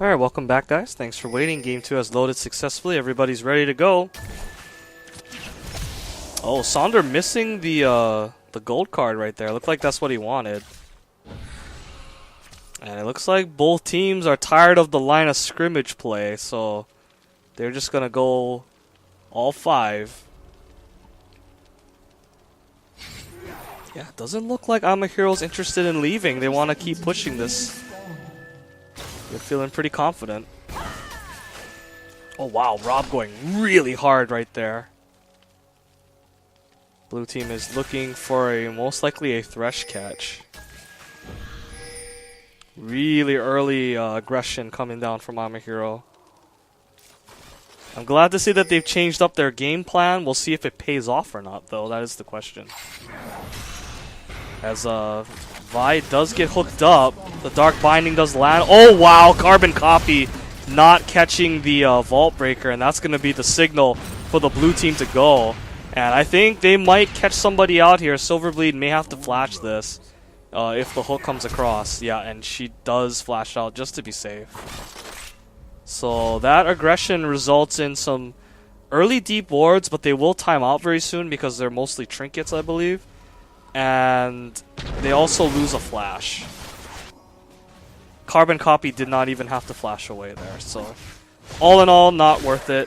Alright, welcome back guys. Thanks for waiting. Game 2 has loaded successfully. Everybody's ready to go. Oh, Sonder missing the gold card right there. Looked like that's what he wanted. And it looks like both teams are tired of the line of scrimmage play, so they're just gonna go all 5. Yeah, doesn't look like Amahiro's interested in leaving. They want to keep pushing this. They're feeling pretty confident. Oh wow, Rob going really hard right there. Blue team is looking for most likely a Thresh catch. Really early aggression coming down from Amahiro. I'm glad to see that they've changed up their game plan. We'll see if it pays off or not, though. That is the question. As Vi does get hooked up, the Dark Binding does land. Oh wow, Carbon Copy not catching the Vault Breaker, and that's going to be the signal for the blue team to go. And I think they might catch somebody out here. Silverbleed may have to flash this if the hook comes across. Yeah, and she does flash out just to be safe. So that aggression results in some early deep wards, but they will time out very soon because they're mostly trinkets, I believe. And they also lose a flash. Carbon Copy did not even have to flash away there, so all in all, not worth it.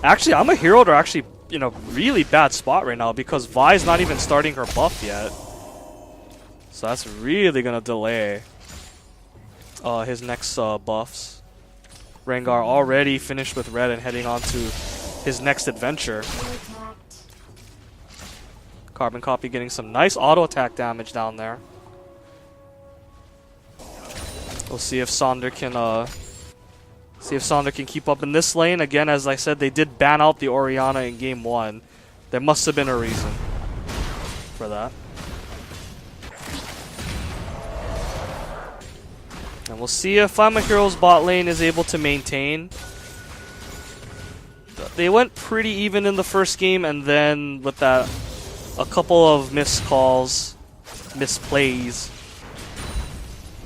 Actually, Amahiro are actually in a really bad spot right now because Vi's not even starting her buff yet. So that's really gonna delay his next buffs. Rengar already finished with red and heading on to his next adventure. Carbon Copy getting some nice auto attack damage down there. We'll see if Sonder can keep up in this lane. Again, as I said, they did ban out the Orianna in game 1. There must have been a reason for that. And we'll see if Amahiro's bot lane is able to maintain. They went pretty even in the first game, and then with that, a couple of missed calls, misplays,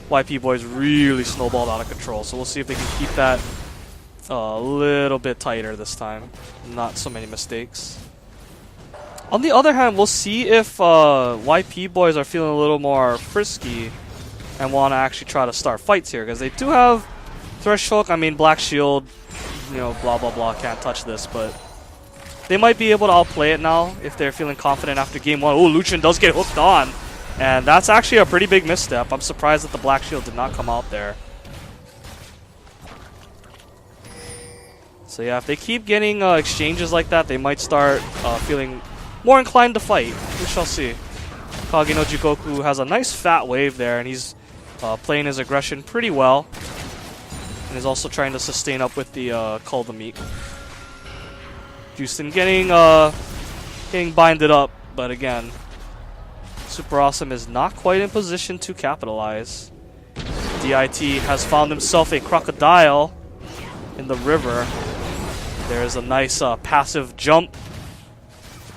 YPBoys really snowballed out of control. So we'll see if they can keep that a little bit tighter this time. Not so many mistakes. On the other hand, we'll see if YPBoys are feeling a little more frisky and want to actually try to start fights here, because they do have Thresh Hook. I mean, Black Shield, you know, blah blah blah, can't touch this, but they might be able to outplay it now if they're feeling confident after game 1. Oh, Lucian does get hooked on. And that's actually a pretty big misstep. I'm surprised that the Black Shield did not come out there. So yeah, if they keep getting exchanges like that, they might start feeling more inclined to fight. We shall see. Kage no Jikoku has a nice fat wave there, and he's playing his aggression pretty well. And is also trying to sustain up with the Call the Meek. Houston getting binded up, but again, Super Awesome is not quite in position to capitalize. DIT has found himself a crocodile in the river. There's a nice passive jump,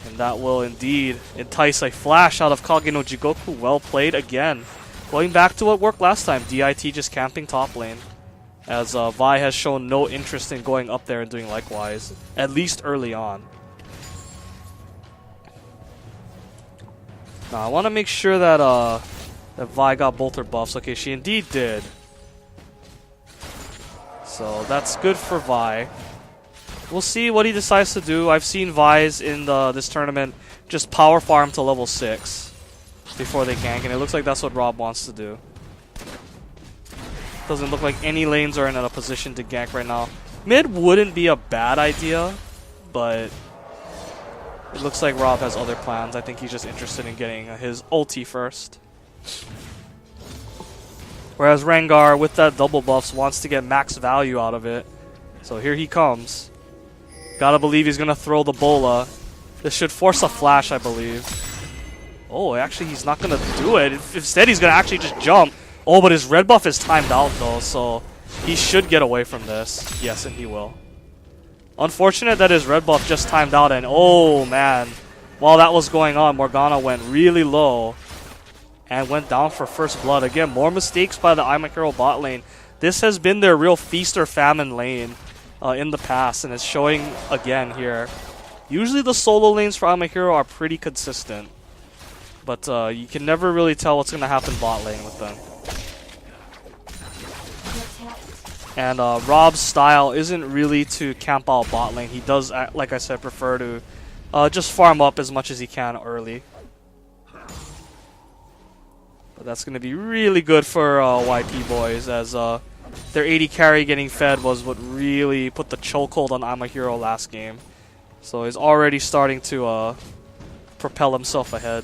and that will indeed entice a flash out of Kage no Jigoku. Well played again. Going back to what worked last time, DIT just camping top lane, as Vi has shown no interest in going up there and doing likewise, at least early on. Now I want to make sure that that Vi got both her buffs. Okay, she indeed did. So that's good for Vi. We'll see what he decides to do. I've seen Vi's in this tournament just power farm to level 6 before they gank, and it looks like that's what Rob wants to do. Doesn't look like any lanes are in a position to gank right now. Mid wouldn't be a bad idea, but it looks like Rob has other plans. I think he's just interested in getting his ulti first. Whereas Rengar, with that double buffs, wants to get max value out of it. So here he comes. Gotta believe he's gonna throw the bola. This should force a flash, I believe. Oh, actually he's not gonna do it. Instead he's gonna actually just jump. Oh, but his red buff is timed out though, so he should get away from this. Yes, and he will. Unfortunate that his red buff just timed out, and oh man, while that was going on, Morgana went really low. and went down for first blood. Again, more mistakes by the iMyHero bot lane. This has been their real feast or famine lane in the past, and it's showing again here. Usually the solo lanes for iMyHero are pretty consistent, but you can never really tell what's going to happen bot lane with them. And Rob's style isn't really to camp out bot lane. He does, like I said, prefer to just farm up as much as he can early. But that's going to be really good for YPBoys, as their 80 carry getting fed was what really put the chokehold on iMyHero last game. So he's already starting to propel himself ahead.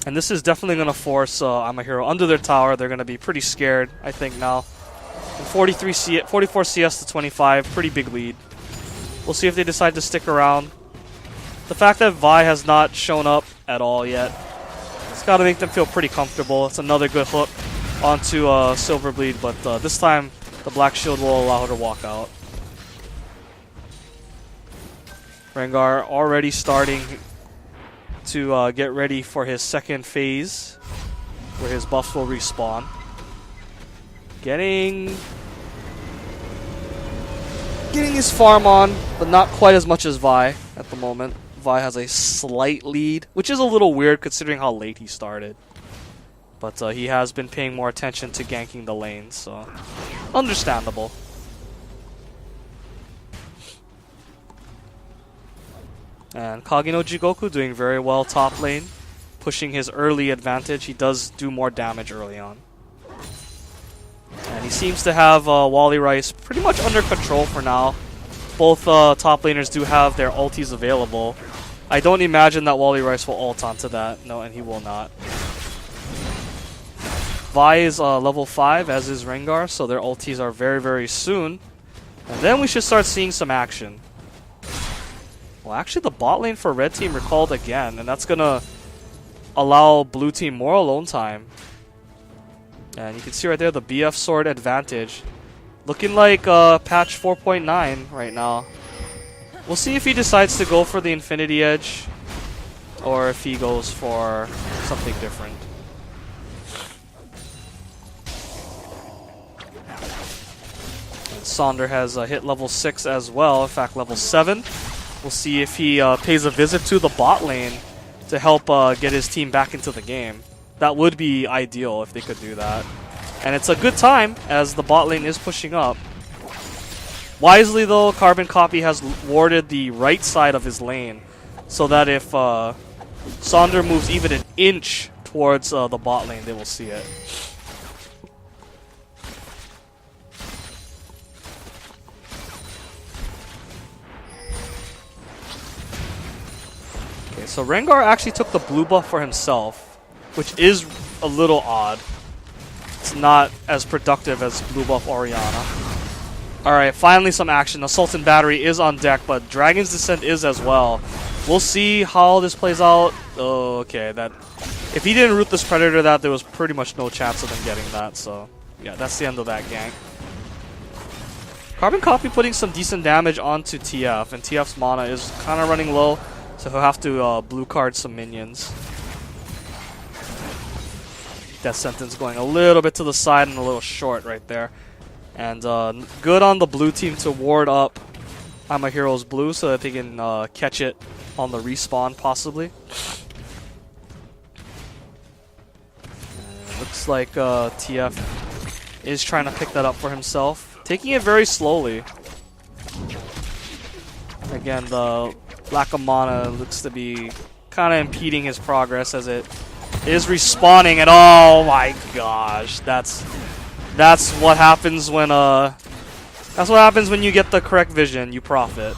And this is definitely going to force iMyHero under their tower. They're going to be pretty scared, I think, now. And 44 CS to 25, pretty big lead. We'll see if they decide to stick around. The fact that Vi has not shown up at all yet, it's got to make them feel pretty comfortable. It's another good hook onto Silverbleed, but this time the Black Shield will allow her to walk out. Rengar already starting to get ready for his second phase, where his buffs will respawn. Getting his farm on, but not quite as much as Vi at the moment. Vi has a slight lead, which is a little weird considering how late he started. But he has been paying more attention to ganking the lanes, so understandable. And Kageno Jigoku doing very well top lane, pushing his early advantage. He does do more damage early on. And he seems to have Wally Rice pretty much under control for now. Both top laners do have their ultis available. I don't imagine that Wally Rice will ult onto that. No, and he will not. Vi is level 5, as is Rengar, so their ultis are very, very soon. And then we should start seeing some action. Well, actually, the bot lane for red team recalled again, and that's going to allow blue team more alone time. And you can see right there the BF sword advantage. Looking like patch 4.9 right now. We'll see if he decides to go for the Infinity Edge, or if he goes for something different. And Sonder has hit level 6 as well, in fact level 7. We'll see if he pays a visit to the bot lane to help get his team back into the game. That would be ideal if they could do that. And it's a good time, as the bot lane is pushing up. Wisely though, Carbon Copy has warded the right side of his lane, so that if Sonder moves even an inch towards the bot lane, they will see it. Okay, so Rengar actually took the blue buff for himself, which is a little odd. It's not as productive as blue buff Orianna. Alright, finally some action. Assault and Battery is on deck, but Dragon's Descent is as well. We'll see how this plays out. Oh, okay, that if he didn't root this Predator, that there was pretty much no chance of them getting that, so yeah, that's the end of that gank. Carbon Copy putting some decent damage onto TF, and TF's mana is kind of running low, so he'll have to blue card some minions. Death Sentence going a little bit to the side and a little short right there. And good on the blue team to ward up iMyHero's blue so that they can catch it on the respawn possibly. Looks like TF is trying to pick that up for himself. Taking it very slowly. Again, the lack of mana looks to be kind of impeding his progress as it is respawning, and oh my gosh, that's what happens when you get the correct vision. You profit.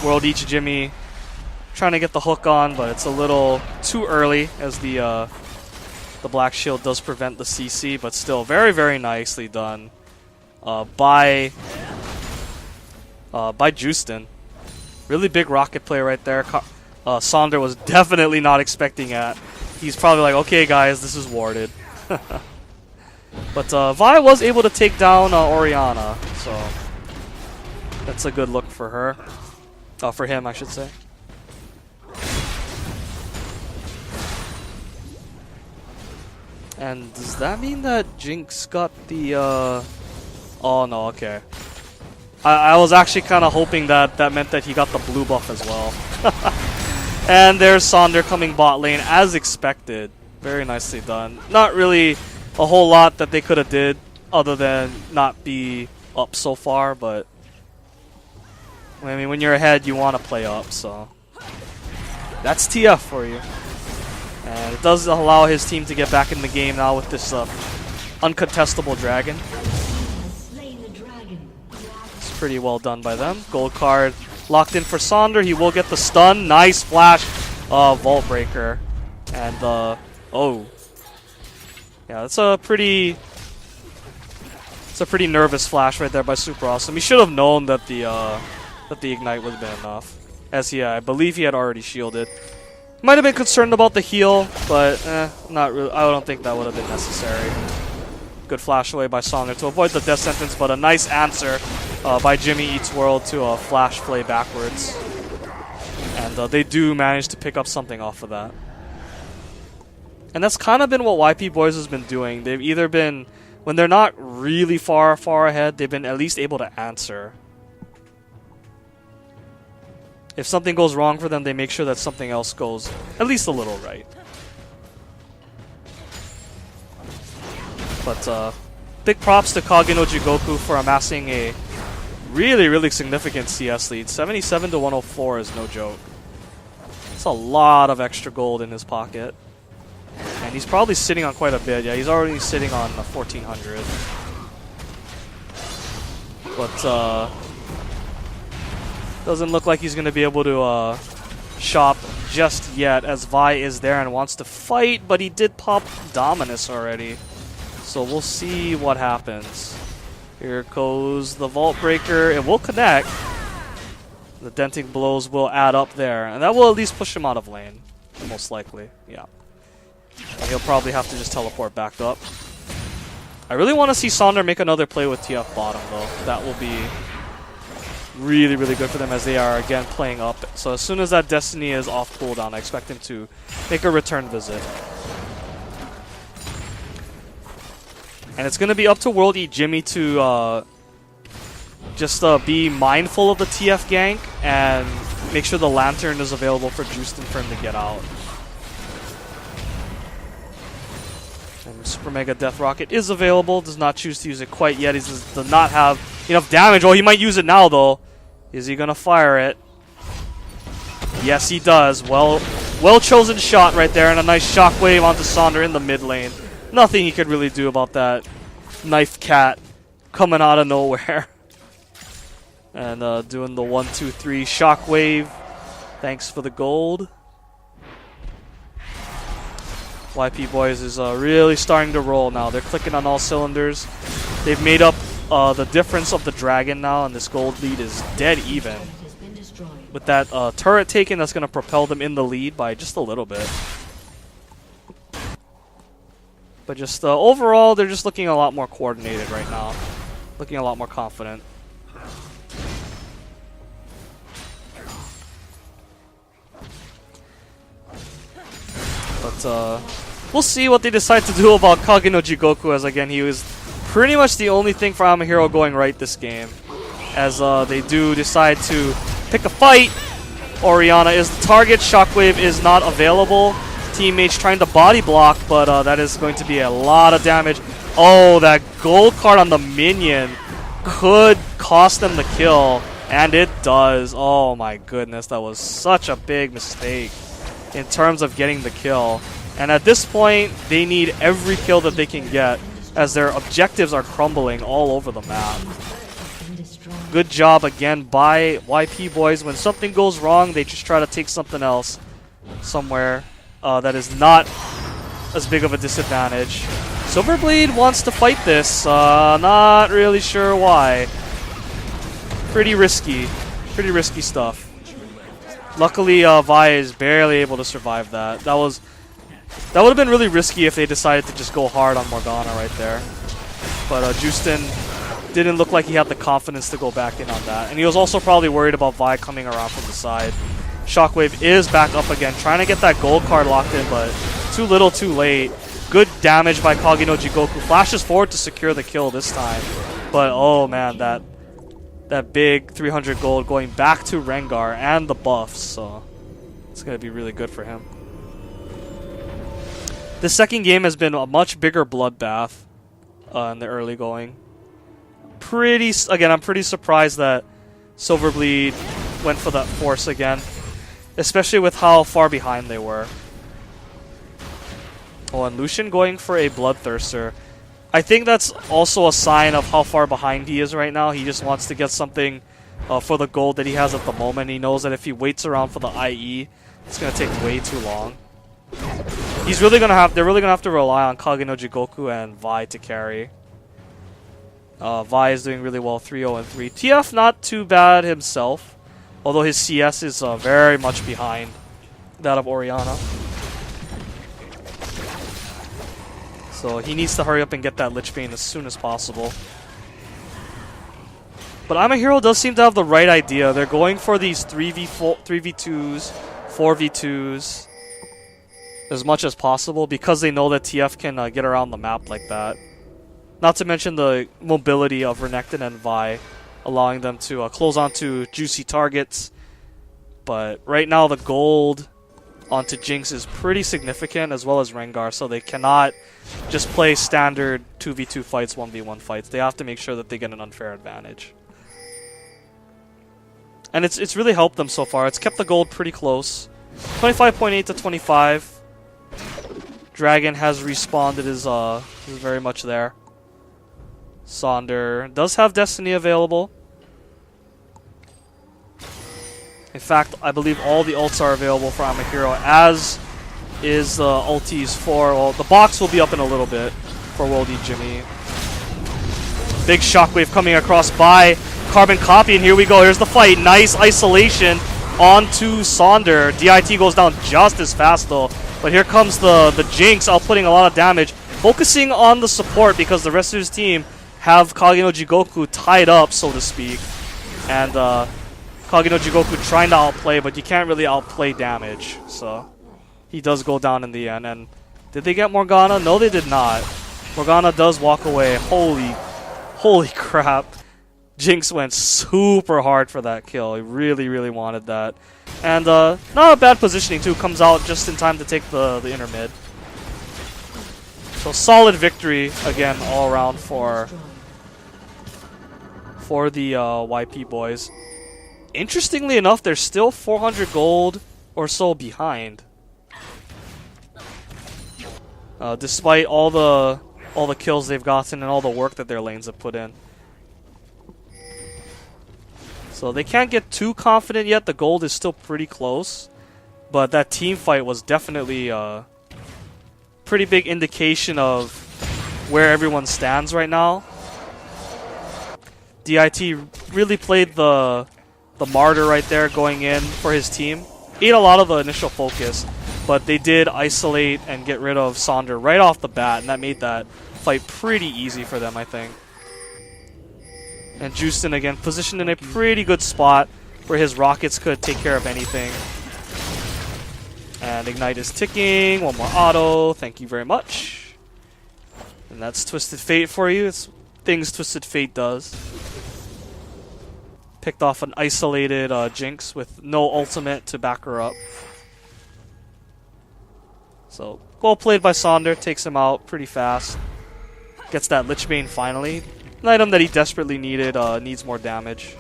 World Each Jimmy trying to get the hook on, but it's a little too early as the Black Shield does prevent the CC, but still very, very nicely done by Justin. Really big rocket play right there. Sonder was definitely not expecting that. He's probably like, okay guys, this is warded. But Vi was able to take down Orianna, so that's a good look for her. For him, I should say. And does that mean that Jinx got the, Oh no, okay. I was actually kind of hoping that that meant that he got the blue buff as well. And there's Sonder coming bot lane as expected. Very nicely done. Not really a whole lot that they could have did other than not be up so far, but I mean, when you're ahead, you want to play up, so that's TF for you. And it does allow his team to get back in the game now with this uncontestable dragon. It's pretty well done by them. Gold card locked in for Sonder. He will get the stun. Nice flash, Vault Breaker, and oh, yeah, that's a pretty. It's a pretty nervous flash right there by Super Awesome. He should have known that the ignite would have been enough, as I believe he had already shielded. Might have been concerned about the heal, but not really. I don't think that would have been necessary. Good flash away by Sonder to avoid the death sentence, but a nice answer by Jimmy Eats World to a flash play backwards. And they do manage to pick up something off of that. And that's kind of been what YPBoys has been doing. They've either been, when they're not really far ahead, they've been at least able to answer. If something goes wrong for them, they make sure that something else goes at least a little right. But big props to Kage no Jigoku for amassing a really significant CS lead. 77 to 104 is no joke. That's a lot of extra gold in his pocket. And he's probably sitting on quite a bit. Yeah, he's already sitting on 1,400. But doesn't look like he's going to be able to shop just yet, as Vi is there and wants to fight, but he did pop Dominus already. So we'll see what happens. Here goes the Vault Breaker. It will connect. The denting blows will add up there, and that will at least push him out of lane. Most likely, yeah. And he'll probably have to just teleport back up. I really want to see Sonder make another play with TF bottom, though. That will be really good for them, as they are again playing up. So as soon as that Destiny is off cooldown, I expect him to make a return visit. And it's going to be up to World Eat Jimmy to just be mindful of the TF gank and make sure the Lantern is available for Justin for him to get out. And Super Mega Death Rocket is available, does not choose to use it quite yet. He does not have enough damage. Oh, he might use it now, though. Is he going to fire it? Yes, he does. Well chosen shot right there, and a nice shockwave onto Sonder in the mid lane. Nothing he could really do about that knife cat coming out of nowhere. And doing the 1-2-3 shockwave. Thanks for the gold. YPBoys is really starting to roll now. They're clicking on all cylinders. They've made up the difference of the dragon now, and this gold lead is dead even. With that turret taken, that's going to propel them in the lead by just a little bit. But just overall, they're just looking a lot more coordinated right now. Looking a lot more confident. But we'll see what they decide to do about Kage no Jigoku, as again, he was pretty much the only thing for Amahiro going right this game. As they do decide to pick a fight. Orianna is the target. Shockwave is not available. Teammates trying to body block, but that is going to be a lot of damage. Oh, that gold card on the minion could cost them the kill, and it does. Oh my goodness, that was such a big mistake in terms of getting the kill. And at this point, they need every kill that they can get, as their objectives are crumbling all over the map. Good job again by YPBoys. When something goes wrong, they just try to take something else somewhere that is not as big of a disadvantage. Silverblade wants to fight this. Not really sure why. Pretty risky stuff. Luckily, Vi is barely able to survive that. That would have been really risky if they decided to just go hard on Morgana right there. But Justin didn't look like he had the confidence to go back in on that. And he was also probably worried about Vi coming around from the side. Shockwave is back up again, trying to get that gold card locked in, but too little too late. Good damage by Kage no Jigoku. Flashes forward to secure the kill this time. But oh man, that big 300 gold going back to Rengar and the buffs, so it's going to be really good for him. The second game has been a much bigger bloodbath in the early going. I'm pretty surprised that Silverbleed went for that force again, especially with how far behind they were. Oh, and Lucian going for a Bloodthirster. I think that's also a sign of how far behind he is right now. He just wants to get something for the gold that he has at the moment. He knows that if he waits around for the IE, it's going to take way too long. They're really gonna have to rely on Kage no Jigoku and Vi to carry. Vi is doing really well, 3-0 and 3. TF not too bad himself, although his CS is very much behind that of Orianna. So he needs to hurry up and get that Lich Bane as soon as possible. But I'm a Hero does seem to have the right idea. They're going for these 3v2s, 4v2s. As much as possible because they know that TF can get around the map like that. Not to mention the mobility of Renekton and Vi, allowing them to close onto juicy targets. But right now the gold onto Jinx is pretty significant, as well as Rengar, so they cannot just play standard 2v2 fights, 1v1 fights. They have to make sure that they get an unfair advantage. And it's really helped them so far. It's kept the gold pretty close. 25.8 to 25. Dragon has respawned. It is very much there. Sonder does have Destiny available. In fact, I believe all the ults are available for I'm a Hero, as is the ultis for... Well, the box will be up in a little bit for Worldy Jimmy. Big Shockwave coming across by Carbon Copy, and here we go. Here's the fight. Nice isolation onto Sonder. DIT goes down just as fast, though. But here comes the Jinx, outputting a lot of damage. Focusing on the support because the rest of his team have Kage no Jigoku tied up, so to speak. And Kage no Jigoku trying to outplay, but you can't really outplay damage. So he does go down in the end. And did they get Morgana? No, they did not. Morgana does walk away. Holy crap. Jinx went super hard for that kill. He really, really wanted that. And not a bad positioning too. Comes out just in time to take the inner mid. So solid victory again all around for the YPBoys. Interestingly enough, they're still 400 gold or so behind. Despite all the kills they've gotten and all the work that their lanes have put in. So they can't get too confident yet. The gold is still pretty close. But that team fight was definitely a pretty big indication of where everyone stands right now. DIT really played the martyr right there going in for his team. Ate a lot of the initial focus, but they did isolate and get rid of Sonder right off the bat, and that made that fight pretty easy for them, I think. And Justin again positioned in a pretty good spot where his rockets could take care of anything. And Ignite is ticking. One more auto. Thank you very much. And that's Twisted Fate for you. It's things Twisted Fate does. Picked off an isolated Jinx with no ultimate to back her up. So, well played by Sonder. Takes him out pretty fast. Gets that Lich Bane finally. An item that he desperately needed, needs more damage.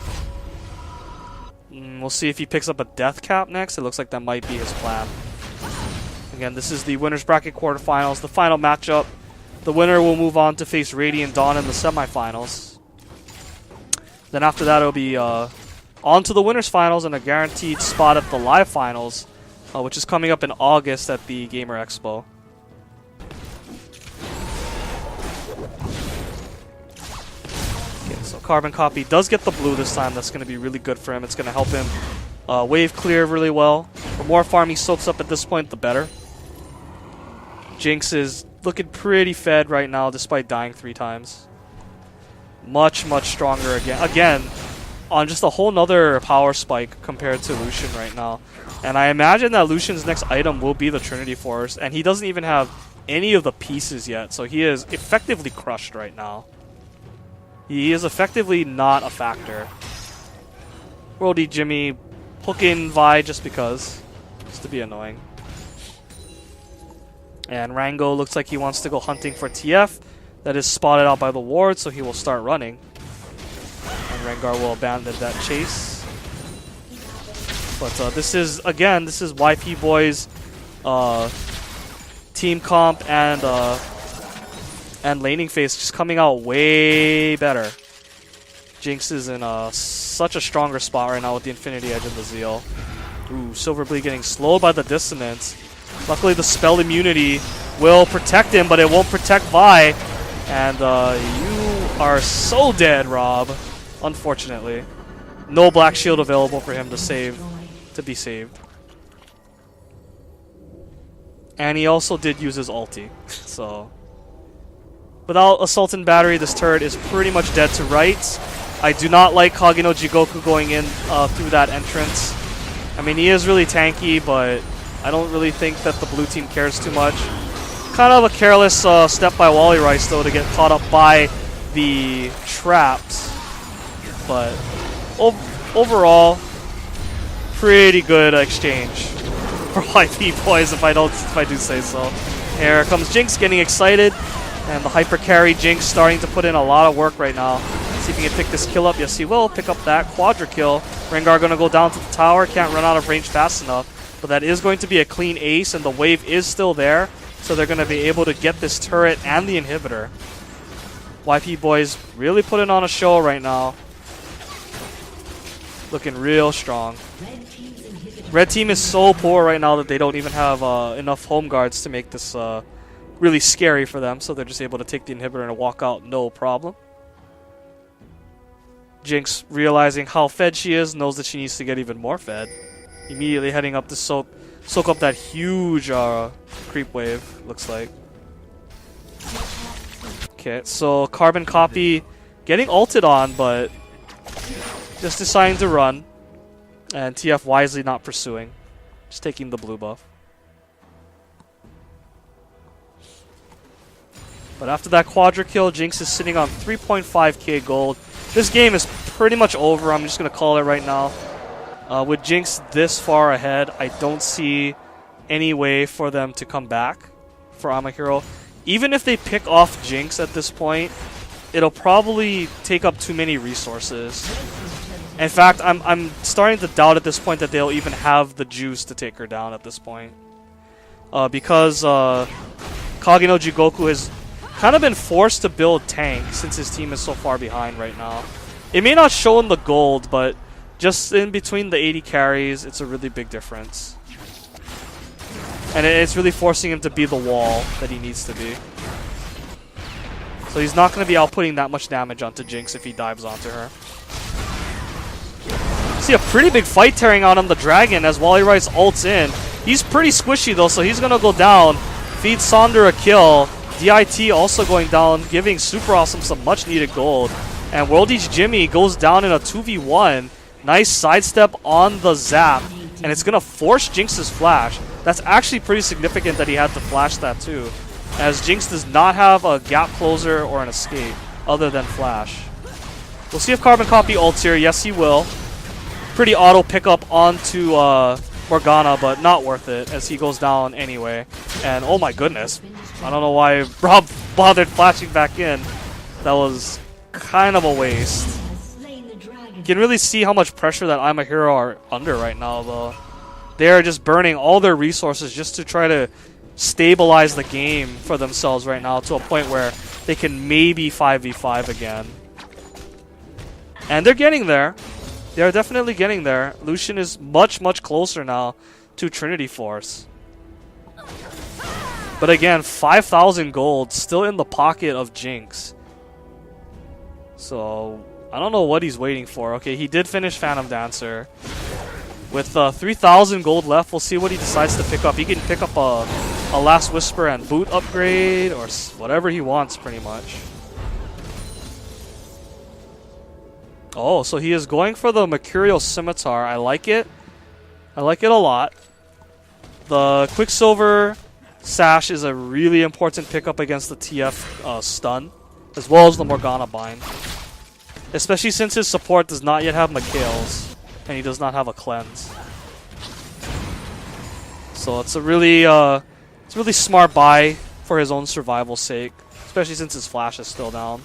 We'll see if he picks up a Death Cap next. It looks like that might be his plan. Again, this is the Winners Bracket quarterfinals, the final matchup. The winner will move on to face Radiant Dawn in the semifinals. Then after that, it'll be on to the Winners Finals and a guaranteed spot at the Live Finals, which is coming up in August at the Gamer Expo. So Carbon Copy does get the blue this time. That's going to be really good for him. It's going to help him wave clear really well. The more farm he soaks up at this point, the better. Jinx is looking pretty fed right now despite dying 3 times. much stronger again on just a whole nother power spike compared to Lucian right now. And I imagine that Lucian's next item will be the Trinity Force, and he doesn't even have any of the pieces yet, so he is effectively crushed right now. He is effectively not a factor. Worldy Jimmy hooking Vi just because, just to be annoying. And Rango looks like he wants to go hunting for TF. That is spotted out by the ward, so he will start running. And Rengar will abandon that chase. But this is YPBoys team comp and laning phase just coming out way better. Jinx is in such a stronger spot right now with the Infinity Edge and the Zeal. Ooh, Silverbleed getting slowed by the Dissonance. Luckily the spell immunity will protect him, but it won't protect Vi. And you are so dead, Rob. Unfortunately. No black shield available for him to be saved. And he also did use his ulti. So without Assault and Battery, this turret is pretty much dead to rights. I do not like Kage no Jigoku going in through that entrance. I mean, he is really tanky, but I don't really think that the blue team cares too much. Kind of a careless step by Wally Rice, though, to get caught up by the traps. But overall, pretty good exchange for YPBoys, if I do say so. Here comes Jinx getting excited, and the hyper carry Jinx starting to put in a lot of work right now. See if he can pick this kill up. Yes, he will pick up that quadra kill. Rengar gonna go down to the tower. Can't run out of range fast enough, but that is going to be a clean ace, and the wave is still there, so they're gonna be able to get this turret and the inhibitor. YPBoys really putting on a show right now. Looking real strong. Red team is so poor right now that they don't even have enough home guards to make this really scary for them, so they're just able to take the inhibitor and walk out no problem. Jinx, realizing how fed she is, knows that she needs to get even more fed. Immediately heading up to soak up that huge creep wave, looks like. Okay, so Carbon Copy getting ulted on, but just deciding to run. And TF wisely not pursuing. Just taking the blue buff. But after that quadra kill, Jinx is sitting on 3.5k gold. This game is pretty much over. I'm just going to call it right now. With Jinx this far ahead, I don't see any way for them to come back for I'm a Hero. Even if they pick off Jinx at this point, it'll probably take up too many resources. In fact, I'm starting to doubt at this point that they'll even have the juice to take her down at this point. Because Kage no Jigoku has kind of been forced to build tank since his team is so far behind right now. It may not show in the gold, but just in between the 80 carries, it's a really big difference. And it's really forcing him to be the wall that he needs to be. So he's not going to be outputting that much damage onto Jinx if he dives onto her. See a pretty big fight tearing on him, the dragon, as Wally Rice ults in. He's pretty squishy though, so he's going to go down. Feed Sonder a kill. DIT also going down, giving Super Awesome some much needed gold. And Worldy's Jimmy goes down in a 2v1. Nice sidestep on the zap. And it's going to force Jinx's flash. That's actually pretty significant that he had to flash that too, as Jinx does not have a gap closer or an escape other than flash. We'll see if Carbon Copy ults here. Yes, he will. Pretty auto pickup onto Morgana, but not worth it as he goes down anyway. And oh my goodness, I don't know why Rob bothered flashing back in. That was kind of a waste. You can really see how much pressure that I'm a Hero are under right now though. They are just burning all their resources just to try to stabilize the game for themselves right now to a point where they can maybe 5v5 again. And they're getting there. They're definitely getting there. Lucian is much closer now to Trinity Force. But again, 5,000 gold still in the pocket of Jinx. So I don't know what he's waiting for. Okay, he did finish Phantom Dancer. With 3,000 gold left, we'll see what he decides to pick up. He can pick up a Last Whisper and boot upgrade or whatever he wants pretty much. Oh, so he is going for the Mercurial Scimitar. I like it. I like it a lot. The Quicksilver Sash is a really important pickup against the TF stun, as well as the Morgana Bind. Especially since his support does not yet have Mikhail's, and he does not have a Cleanse. So it's a really smart buy for his own survival's sake, especially since his flash is still down.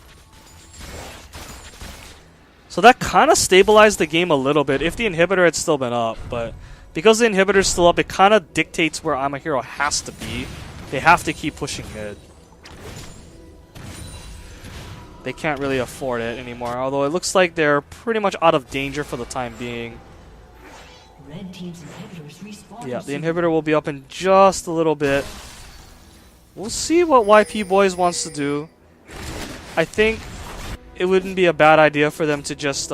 So that kind of stabilized the game a little bit if the inhibitor had still been up, but because the inhibitor is still up, it kind of dictates where I'm a Hero has to be. They have to keep pushing mid. They can't really afford it anymore, although it looks like they're pretty much out of danger for the time being. Red team's inhibitors respawn. Yeah, the inhibitor will be up in just a little bit. We'll see what YPBoys wants to do. I think it wouldn't be a bad idea for them to just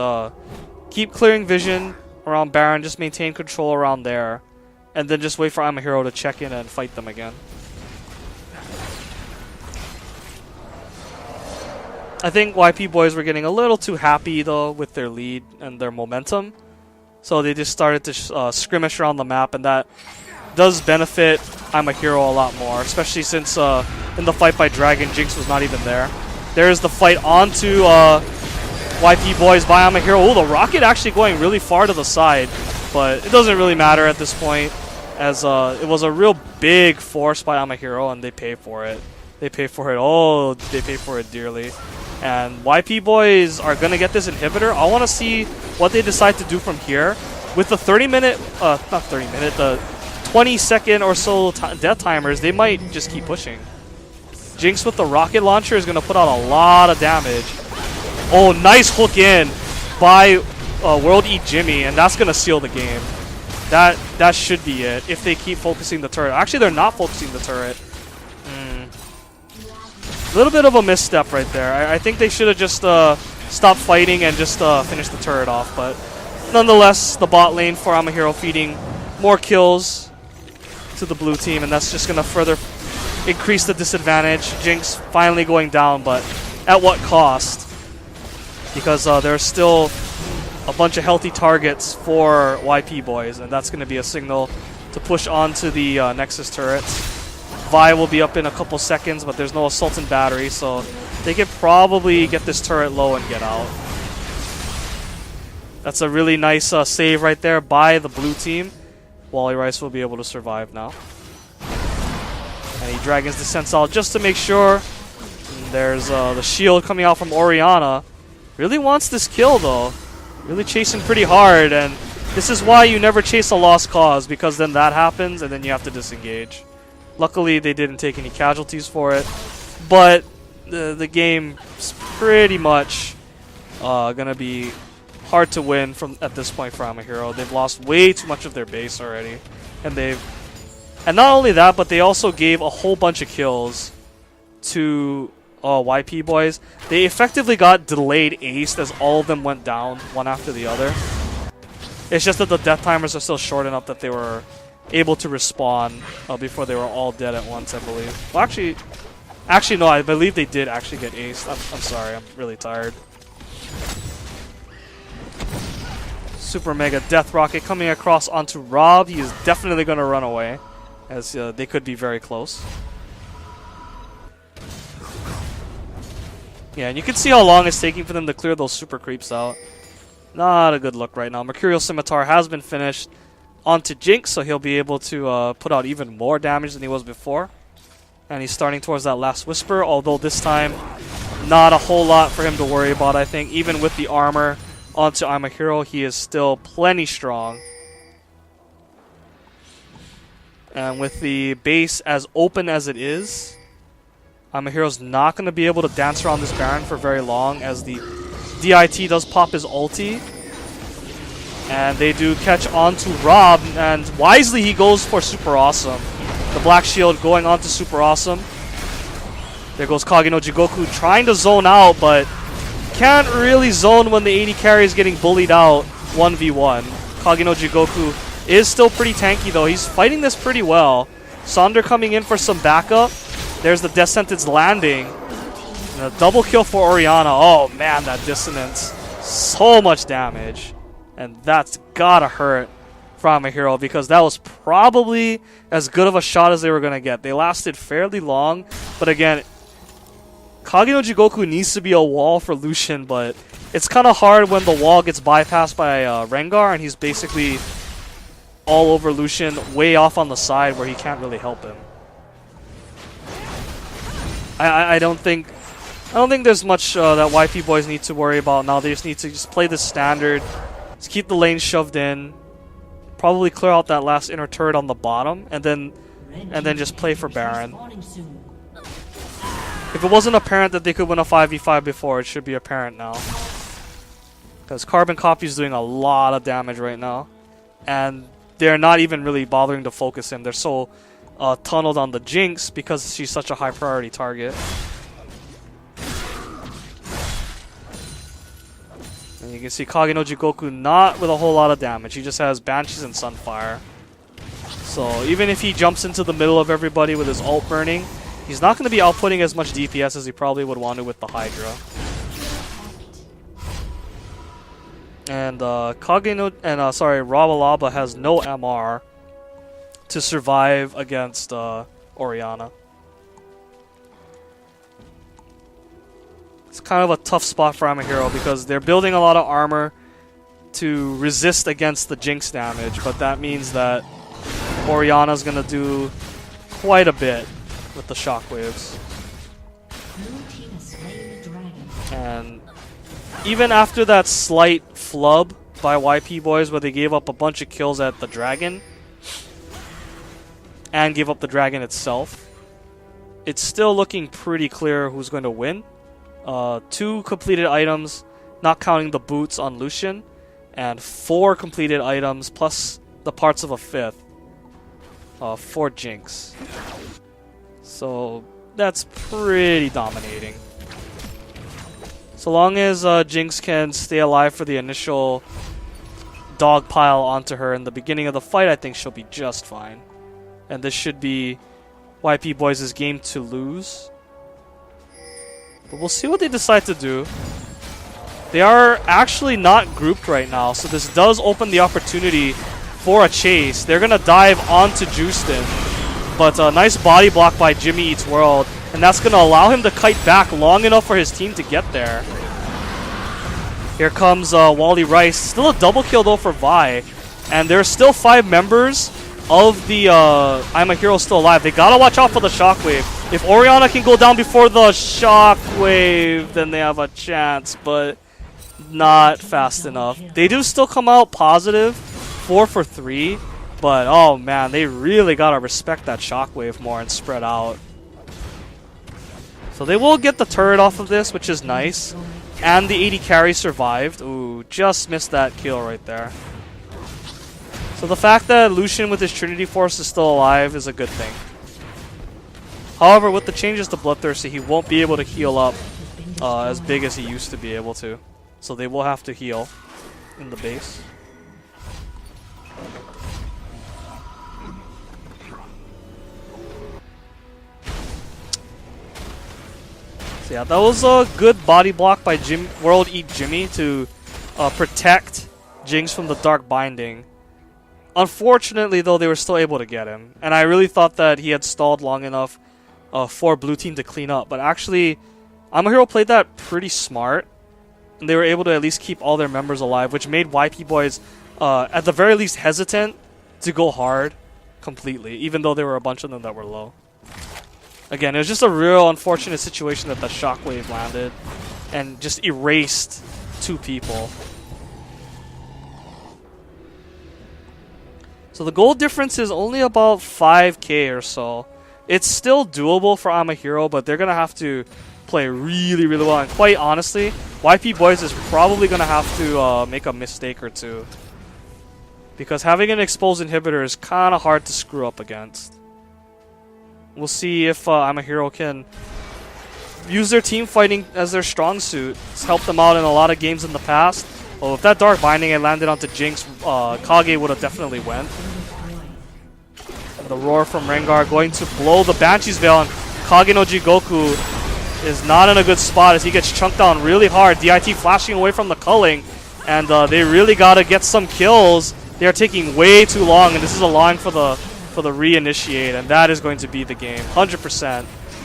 keep clearing vision around Baron, just maintain control around there, and then just wait for I'm a Hero to check in and fight them again. I think YPBoys were getting a little too happy though with their lead and their momentum, so they just started to skirmish around the map, and that does benefit I'm a Hero a lot more, especially since in the fight by Dragon, Jinx was not even there. There's the fight onto YPBoys by I'm a Hero. Oh, the rocket actually going really far to the side, but it doesn't really matter at this point, as it was a real big force by I'm a Hero, and they pay for it. They pay for it. Oh, they pay for it dearly. And YPBoys are going to get this inhibitor. I want to see what they decide to do from here. With the 30-minute, not 30-minute, the 20-second or so death timers, they might just keep pushing. Jinx with the rocket launcher is going to put out a lot of damage. Oh, nice hook in by World Eat Jimmy, and that's going to seal the game. That should be it if they keep focusing the turret. Actually, they're not focusing the turret. A little bit of a misstep right there. I think they should have just stopped fighting and just finished the turret off. But nonetheless, the bot lane for I'm a Hero feeding more kills to the blue team, and that's just going to further increase the disadvantage. Jinx finally going down, but at what cost? Because there's still a bunch of healthy targets for YPBoys, and that's going to be a signal to push on to the Nexus turrets. Vi will be up in a couple seconds, but there's no Assault and Battery, so they could probably get this turret low and get out. That's a really nice save right there by the blue team. Wally Rice will be able to survive now. And he Dragon's Descent out just to make sure. And there's the shield coming out from Orianna. Really wants this kill though. Really chasing pretty hard, and this is why you never chase a lost cause, because then that happens and then you have to disengage. Luckily, they didn't take any casualties for it, but the game is pretty much gonna be hard to win from at this point for I'm a Hero. They've lost way too much of their base already, and not only that, but they also gave a whole bunch of kills to YPBoys. They effectively got delayed aced as all of them went down one after the other. It's just that the death timers are still short enough that they were able to respawn before they were all dead at once, I believe. Well, actually no, I believe they did actually get aced. I'm sorry, I'm really tired. Super Mega Death Rocket coming across onto Rob. He is definitely going to run away, as they could be very close. Yeah, and you can see how long it's taking for them to clear those super creeps out. Not a good look right now. Mercurial Scimitar has been finished onto Jinx, so he'll be able to put out even more damage than he was before. And he's starting towards that last Whisper, although this time not a whole lot for him to worry about, I think. Even with the armor onto I'm a Hero, he is still plenty strong. And with the base as open as it is, I'm a Hero's not going to be able to dance around this Baron for very long, as the DIT does pop his ulti. And they do catch on to Rob, and wisely he goes for Super Awesome. The Black Shield going on to Super Awesome. There goes Kage no Jigoku trying to zone out, but can't really zone when the AD carry is getting bullied out 1v1. Kage no Jigoku is still pretty tanky though. He's fighting this pretty well. Sonder coming in for some backup. There's the Death Sentence landing. And a double kill for Orianna. Oh man, that dissonance. So much damage. And that's gotta hurt from a hero because that was probably as good of a shot as they were gonna get. They lasted fairly long, but again, Kage no Jigoku needs to be a wall for Lucian, but it's kind of hard when the wall gets bypassed by Rengar and he's basically all over Lucian, way off on the side where he can't really help him. I don't think there's much that YPBoys need to worry about now. They just need to just play the standard, just keep the lane shoved in, probably clear out that last inner turret on the bottom, and then just play for Baron. If it wasn't apparent that they could win a 5v5 before, it should be apparent now. Because Carbon Copy is doing a lot of damage right now, and they're not even really bothering to focus him. They're so tunneled on the Jinx because she's such a high priority target. And you can see Kage no Jigoku not with a whole lot of damage. He just has Banshees and Sunfire. So even if he jumps into the middle of everybody with his ult burning, he's not going to be outputting as much DPS as he probably would want to with the Hydra. And Rabalaba has no MR to survive against Orianna. It's kind of a tough spot for Amahiro because they're building a lot of armor to resist against the Jinx damage, but that means that Orianna's gonna do quite a bit with the shockwaves. And even after that slight flub by YPBoys where they gave up a bunch of kills at the dragon and gave up the dragon itself, it's still looking pretty clear who's going to win. 2 completed items, not counting the boots on Lucian, and 4 completed items plus the parts of a 5th for Jinx. So that's pretty dominating. So long as Jinx can stay alive for the initial dog pile onto her in the beginning of the fight, I think she'll be just fine. And this should be YPBoys' game to lose. But we'll see what they decide to do. They are actually not grouped right now, so this does open the opportunity for a chase. They're going to dive onto Justin, but a nice body block by Jimmy Eats World, and that's going to allow him to kite back long enough for his team to get there. Here comes Wally Rice. Still a double kill though for Vi, and there's still 5 members of the I'm a Hero still alive. They gotta watch out for the Shockwave. If Orianna can go down before the Shockwave, then they have a chance, but not fast enough. They do still come out positive, 4 for 3, but oh man, they really gotta respect that Shockwave more and spread out. So they will get the turret off of this, which is nice. And the 80 carry survived. Ooh, just missed that kill right there. So the fact that Lucian with his Trinity Force is still alive is a good thing. However, with the changes to Bloodthirsty, he won't be able to heal up as big as he used to be able to. So they will have to heal in the base. So yeah, that was a good body block by World Eat Jimmy to protect Jinx from the Dark Binding. Unfortunately, though, they were still able to get him. And I really thought that he had stalled long enough for Blue Team to clean up. But actually, Amahiro played that pretty smart. And they were able to at least keep all their members alive, which made YPBoys, at the very least, hesitant to go hard completely, even though there were a bunch of them that were low. Again, it was just a real unfortunate situation that the Shockwave landed and just erased 2 people. So the goal difference is only about 5k or so. It's still doable for Amahiro, but they're going to have to play really, really well. And quite honestly, YPBoys is probably going to have to make a mistake or 2. Because having an exposed inhibitor is kind of hard to screw up against. We'll see if Amahiro can use their team fighting as their strong suit. It's helped them out in a lot of games in the past. Well, if that Dark Binding had landed onto Jinx, Kage would have definitely went. And the roar from Rengar going to blow the Banshee's Veil, and Kage no Jigoku is not in a good spot as he gets chunked down really hard. DIT flashing away from the culling, and they really got to get some kills. They are taking way too long, and this is allowing for the reinitiate, and that is going to be the game, 100%.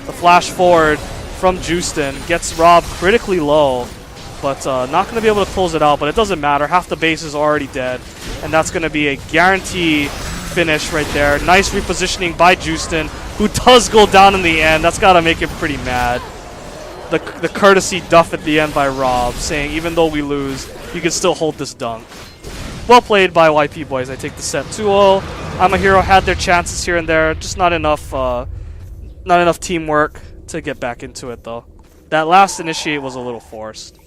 The flash forward from Justin gets Rob critically low, but not going to be able to close it out, but it doesn't matter. Half the base is already dead, and that's going to be a guarantee finish right there. Nice repositioning by Justin, who does go down in the end. That's got to make him pretty mad. The courtesy duff at the end by Rob, saying even though we lose, you can still hold this dunk. Well played by YPBoys. I take the set 2-0. I'm a Hero had their chances here and there, just not enough teamwork to get back into it though. That last initiate was a little forced.